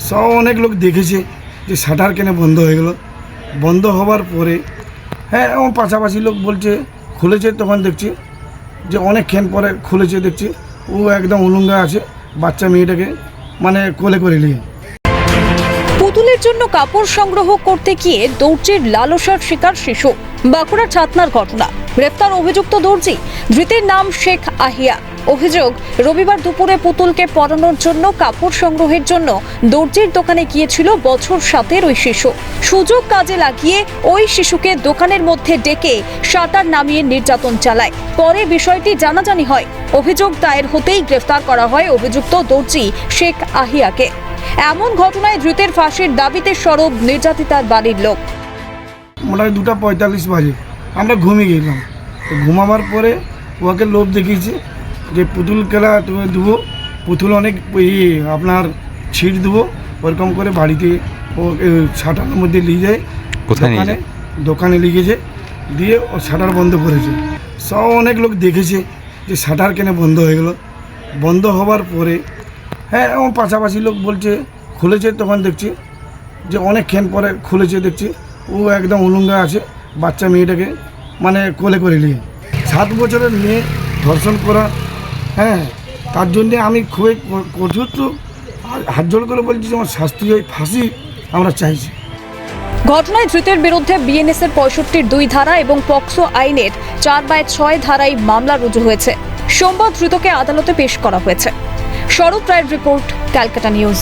সব অনেক লোক দেখেছে যে শাটার কেন বন্ধ হয়ে গেল। বন্ধ হওয়ার পরে হ্যাঁ আমার পাশাপাশি লোক বলছে খুলেছে, তখন দেখছি যে অনেকক্ষণ পরে খুলেছে, দেখছি ও একদম উলঙ্গা আছে, বাচ্চা মেয়েটাকে মানে কোলে করে নিয়ে। পুতুলের জন্য কাপড় সংগ্রহ করতে গিয়ে দর্জির লালসার শিকার শিশু। বাঁকুড়ার ছাতনার ঘটনা। গ্রেফতার অভিযুক্ত দর্জি। ধৃতের নাম শেখ আহিয়া। অভিযোগ, রবিবার দুপুরে পুতুলকে পরানোর জন্য কাপড় সংগ্রহের জন্য দর্জির দোকানে গিয়েছিল বছর 7-এর ওই শিশু। সুযোগ কাজে লাগিয়ে ওই শিশুকে দোকানের মধ্যে ডেকে শাটার নামিয়ে নির্যাতন চালায়। পরে বিষয়টি জানাজানি হয়। অভিযোগ দায়ের হতেই গ্রেফতার করা হয় অভিযুক্ত দর্জি শেখ আহিয়াকে। এমন ঘটনায় ধৃতের ফাঁসির দাবিতে সরব নির্যাতিতার বাড়ির লোক। মোটামুটি 2:45 বাজে আমরা ঘুমিয়ে গেলাম। তো ঘুমাবার পরে ওকে লোভ দেখিয়েছে যে পুতুল খেলা তুমি দেবো, পুতুল অনেক আপনার ছিট দেবো, ওরকম করে বাড়িতে ও শাটারের মধ্যে নিয়ে যায়। দোকানে লিখেছে, দিয়ে ও শাটার বন্ধ করেছে। সব অনেক লোক দেখেছে যে শাটার কেন বন্ধ হয়ে গেল। বন্ধ হওয়ার পরে হ্যাঁ আমার পাশাপাশি লোক বলছে খুলেছে, তখন দেখছি যে অনেকক্ষণ পরে খুলেছে, দেখছি ও একদম উলঙ্গা আছে, বাচ্চা মেয়েটাকে মানে কোলে করে নিয়ে। 7 বছরের মেয়ে ধর্ষণ করা, হ্যাঁ তার জন্যে আমি খুবই কঠোর, তো হাত জোড় করে বলছি যে আমার শাস্তি হয়, ফাঁসি আমরা চাইছি। ঘটনায় ধৃতের বিরুদ্ধে বিএনএসের 65(2) ধারা এবং পক্সো আইনের 4/6 ধারায় মামলা রুজু হয়েছে। সোমবার ধৃতকে আদালতে পেশ করা হয়েছে। স্বরূপ রায়ের রিপোর্ট, ক্যালকাটা নিউজ।